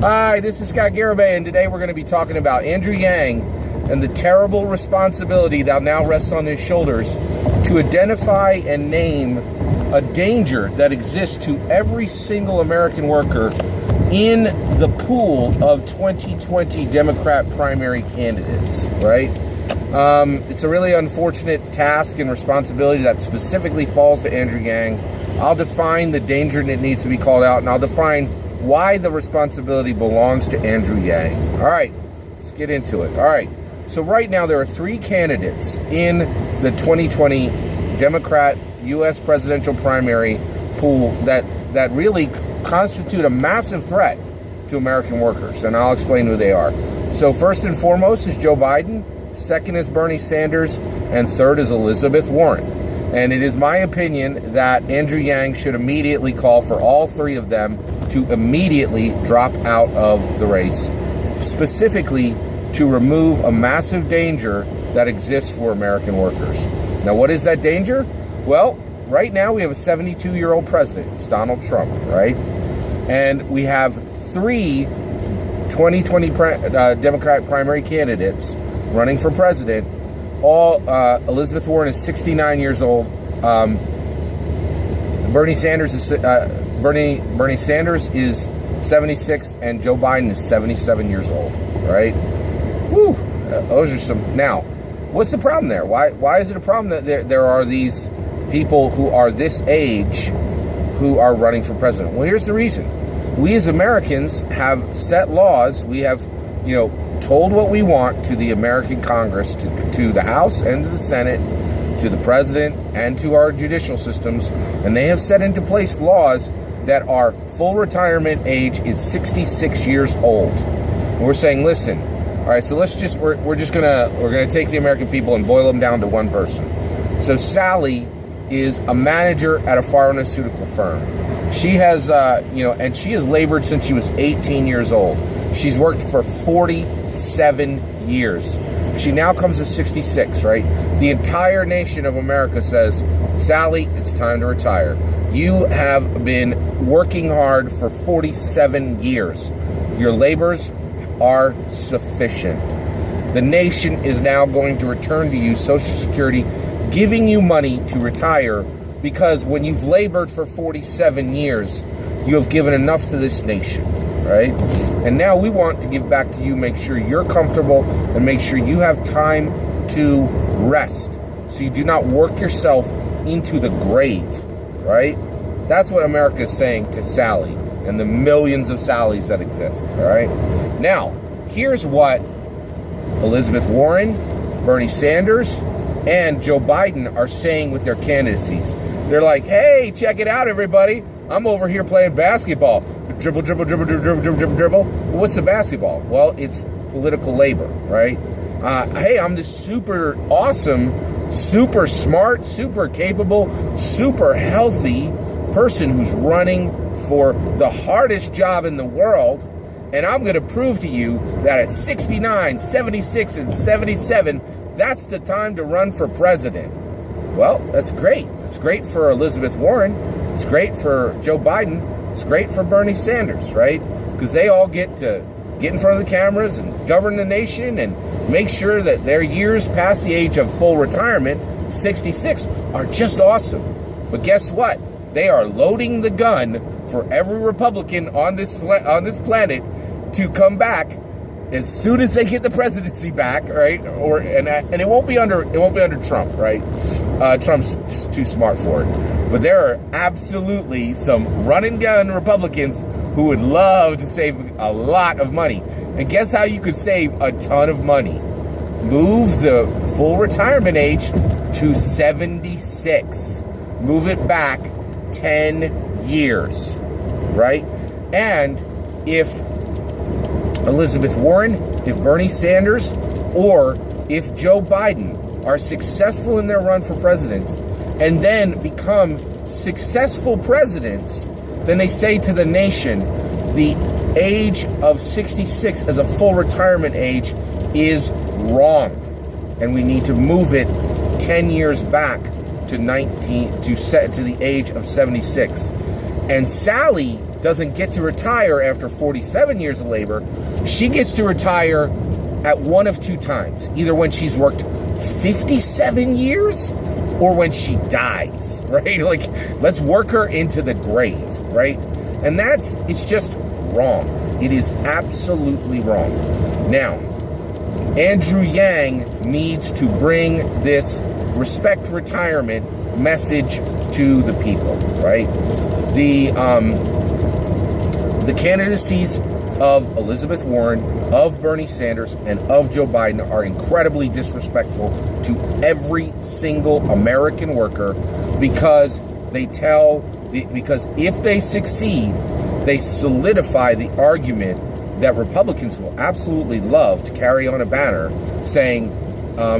Hi, this is Scott Garibay, and today we're going to be talking about Andrew Yang and the terrible responsibility that now rests on his shoulders to identify and name a danger that exists to every single American worker in the pool of 2020 Democrat primary candidates, right? It's a really unfortunate task and responsibility that specifically falls to Andrew Yang. I'll define the danger that needs to be called out, and I'll define why the responsibility belongs to Andrew Yang. All right, let's get into it. All right, so right now there are three candidates in the 2020 Democrat U.S. presidential primary pool that really constitute a massive threat to American workers, and I'll explain who they are. So first and foremost is Joe Biden, second is Bernie Sanders, and third is Elizabeth Warren. And it is my opinion that Andrew Yang should immediately call for all three of them to immediately drop out of the race, specifically to remove a massive danger that exists for American workers. Now, what is that danger? Well, right now we have a 72-year-old president, it's Donald Trump, right? And we have three 2020 Democrat primary candidates running for president. Elizabeth Warren is 69 years old. Bernie Sanders is 76, and Joe Biden is 77 years old. Right? Woo! Those are some. Now, what's the problem there? Why is it a problem that there are these people who are this age who are running for president? Well, here's the reason. We as Americans have set laws. We have, told what we want to the American Congress, to the House and to the Senate, to the president and to our judicial systems, and they have set into place laws that our full retirement age is 66 years old. And we're saying, listen, all right, so we're gonna take the American people and boil them down to one person. So Sally is a manager at a pharmaceutical firm. She has, and she has labored since she was 18 years old. She's worked for 47 years. She now comes to 66, right? The entire nation of America says, Sally, it's time to retire. You have been working hard for 47 years. Your labors are sufficient. The nation is now going to return to you Social Security, giving you money to retire, because when you've labored for 47 years, you have given enough to this nation, right? And now we want to give back to you, make sure you're comfortable, and make sure you have time to rest, so you do not work yourself into the grave, right? That's what America is saying to Sally and the millions of Sallys that exist, all right? Now, here's what Elizabeth Warren, Bernie Sanders, and Joe Biden are saying with their candidacies. They're like, hey, check it out, everybody. I'm over here playing basketball. Dribble, dribble, dribble, dribble, dribble, dribble, dribble. Well, what's the basketball? Well, it's political labor, right? Hey, I'm this super awesome, super smart, super capable, super healthy person who's running for the hardest job in the world. And I'm going to prove to you that at 69, 76, and 77, that's the time to run for president. Well, that's great. It's great for Elizabeth Warren. It's great for Joe Biden. It's great for Bernie Sanders, right? Because they all get to get in front of the cameras and govern the nation and make sure that their years past the age of full retirement, 66, are just awesome. But guess what? They are loading the gun for every Republican on this planet to come back as soon as they get the presidency back, right? And it won't be under Trump, right? Trump's just too smart for it. But there are absolutely some run and gun Republicans who would love to save a lot of money. And guess how you could save a ton of money? Move the full retirement age to 76. Move it back 10 years, right? And if Elizabeth Warren, if Bernie Sanders, or if Joe Biden are successful in their run for president and then become successful presidents, then they say to the nation, the age of 66 as a full retirement age is wrong. And we need to move it 10 years back to the age of 76. And Sally doesn't get to retire after 47 years of labor. She gets to retire at one of two times, either when she's worked 57 years or when she dies, right? Like, let's work her into the grave, right? And it's just wrong. It is absolutely wrong. Now, Andrew Yang needs to bring this respect retirement message to the people, right? The candidacies of Elizabeth Warren, of Bernie Sanders, and of Joe Biden are incredibly disrespectful to every single American worker, because because if they succeed, they solidify the argument that Republicans will absolutely love to carry on a banner saying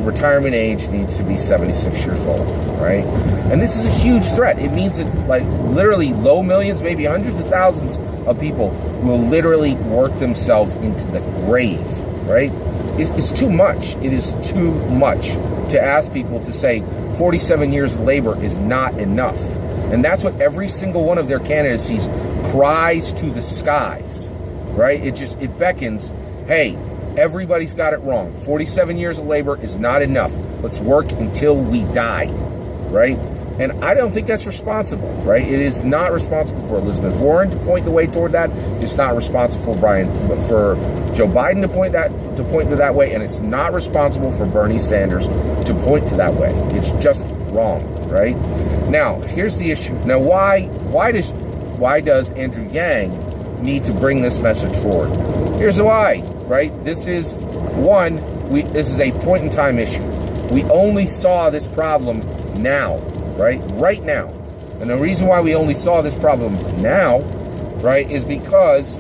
retirement age needs to be 76 years old, right? And this is a huge threat. It means that, like, literally low millions, maybe hundreds of thousands of people will literally work themselves into the grave, right? It's too much. It is too much to ask people to say 47 years of labor is not enough. And that's what every single one of their candidacies cries to the skies, right? It beckons, hey, everybody's got it wrong. 47 years of labor is not enough. Let's work until we die, right? And I don't think that's responsible, right? It is not responsible for Elizabeth Warren to point the way toward that. It's not responsible for Joe Biden to point to that way, and it's not responsible for Bernie Sanders to point to that way. It's just wrong, right? Now, here's the issue. Now, why does Andrew Yang need to bring this message forward? Here's the why, right? This is a point in time issue. We only saw this problem now, right now. And the reason why we only saw this problem now, right, is because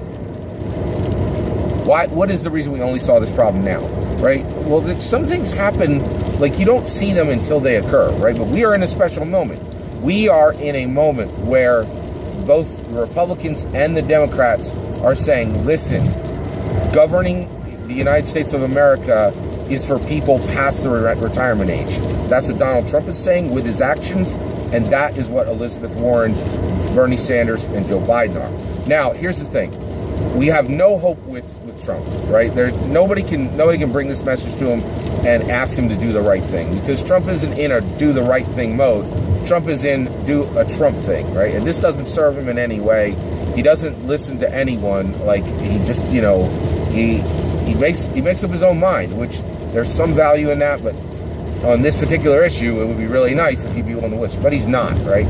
what is the reason we only saw this problem now, right? Well, some things happen, like, you don't see them until they occur, right? But we are in a special moment. We are in a moment where both the Republicans and the Democrats are saying, listen, governing the United States of America is for people past the retirement age. That's what Donald Trump is saying with his actions, and that is what Elizabeth Warren, Bernie Sanders, and Joe Biden are. Now, here's the thing. We have no hope with Trump, right? Nobody can bring this message to him and ask him to do the right thing, because Trump isn't in a do the right thing mode. Trump is in do a Trump thing, right? And this doesn't serve him in any way. He doesn't listen to anyone. Like, he just, he makes up his own mind, which there's some value in that, but on this particular issue, it would be really nice if he'd be willing to listen, but he's not, right?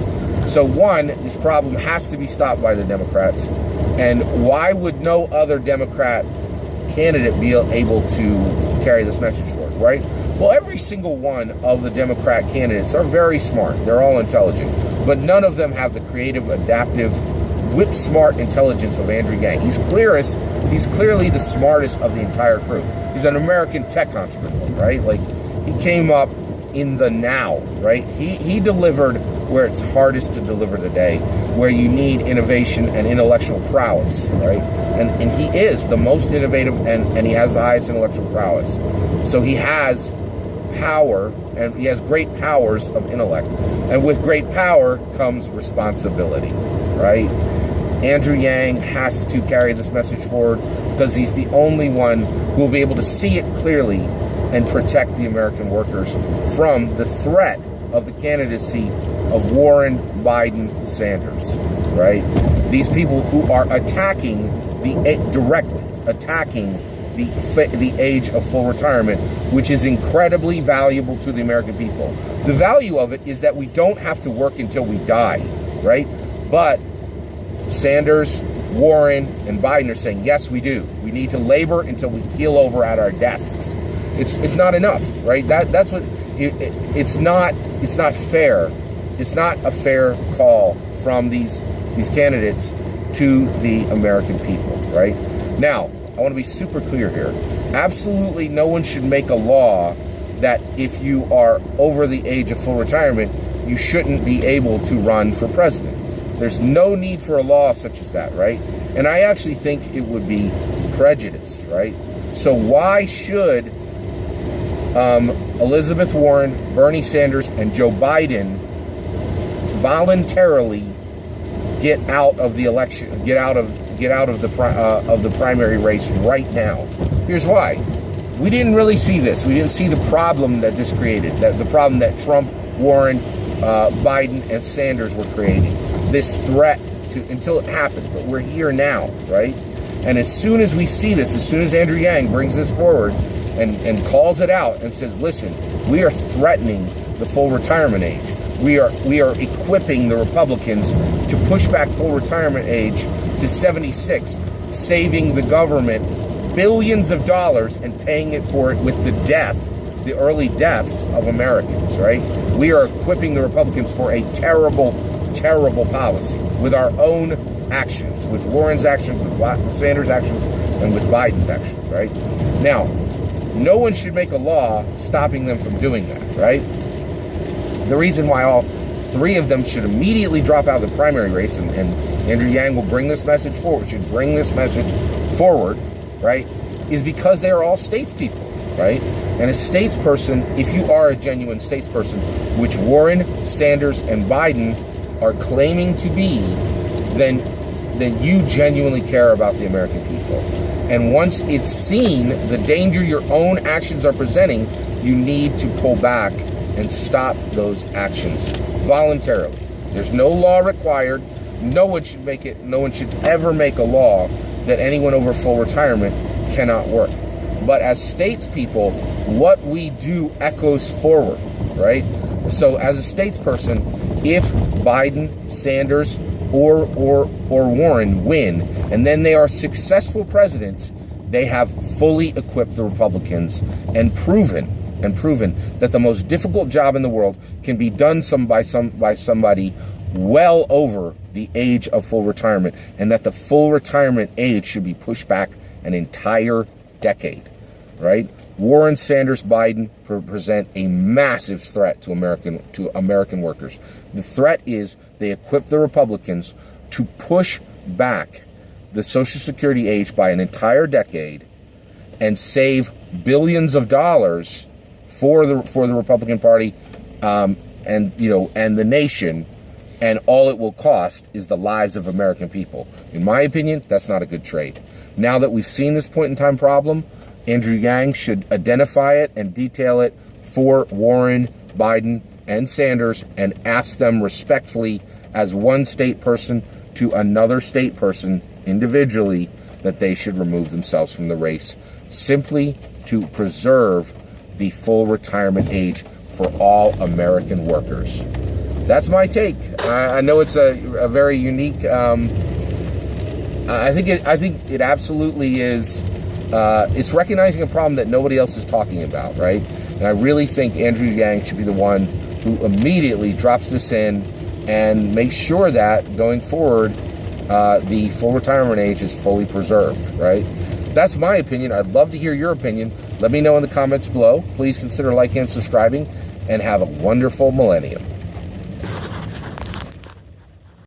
So this problem has to be stopped by the Democrats. And why would no other Democrat candidate be able to carry this message forward, right? Well, every single one of the Democrat candidates are very smart. They're all intelligent, but none of them have the creative, adaptive, whip-smart intelligence of Andrew Yang. He's clearly the smartest of the entire crew. He's an American tech entrepreneur, right? Like, he came up in the now, right? He delivered where it's hardest to deliver today, where you need innovation and intellectual prowess, right? And he is the most innovative, and he has the highest intellectual prowess. So he has power, and he has great powers of intellect. And with great power comes responsibility, right? Andrew Yang has to carry this message forward because he's the only one who will be able to see it clearly and protect the American workers from the threat of the candidacy of Warren, Biden, Sanders, right? These people who are directly attacking the age of full retirement, which is incredibly valuable to the American people. The value of it is that we don't have to work until we die, right? But Sanders, Warren, and Biden are saying, yes, we do. We need to labor until we keel over at our desks. It's not enough, right? That's what it's not fair. It's not a fair call from these candidates to the American people, right? Now, I want to be super clear here. Absolutely no one should make a law that if you are over the age of full retirement, you shouldn't be able to run for president. There's no need for a law such as that, right? And I actually think it would be prejudice, right? So why should Elizabeth Warren, Bernie Sanders, and Joe Biden voluntarily get out of the election, get out of the primary race right now. Here's why. We didn't really see this. We didn't see the problem that this created, that the problem that Trump, Warren, Biden, and Sanders were creating. This threat until it happened, but we're here now, right? And as soon as we see this, as soon as Andrew Yang brings this forward and calls it out and says, listen, we are threatening the full retirement age. We are equipping the Republicans to push back full retirement age to 76, saving the government billions of dollars and paying it for it with the early deaths of Americans, right? We are equipping the Republicans for a terrible, terrible policy with our own actions, with Warren's actions, with Sanders' actions, and with Biden's actions, right? Now, no one should make a law stopping them from doing that, right? The reason why all three of them should immediately drop out of the primary race, and Andrew Yang will bring this message forward, should bring this message forward, right, is because they are all statespeople, right? And a statesperson, if you are a genuine statesperson, which Warren, Sanders, and Biden are claiming to be, then you genuinely care about the American people. And once it's seen the danger your own actions are presenting, you need to pull back and stop those actions voluntarily. There's no law required. No one should ever make a law that anyone over full retirement cannot work. But as statespeople, what we do echoes forward, right? So as a statesperson, if Biden, Sanders, or Warren win, and then they are successful presidents, they have fully equipped the Republicans and proven that the most difficult job in the world can be done by somebody well over the age of full retirement, and that the full retirement age should be pushed back an entire decade, right? Warren, Sanders, Biden present a massive threat to American workers. The threat is they equip the Republicans to push back the Social Security age by an entire decade and save billions of dollars for the Republican Party and the nation. And all it will cost is the lives of American people. In my opinion, that's not a good trade. Now that we've seen this point in time problem, Andrew Yang should identify it and detail it for Warren, Biden, and Sanders, and ask them respectfully as one state person to another state person individually that they should remove themselves from the race, simply to preserve the full retirement age for all American workers. That's my take. I know it's a very unique. I think it absolutely is. It's recognizing a problem that nobody else is talking about, right? And I really think Andrew Yang should be the one who immediately drops this in and makes sure that going forward, the full retirement age is fully preserved, right? That's my opinion. I'd love to hear your opinion. Let me know in the comments below. Please consider liking and subscribing, and have a wonderful millennium.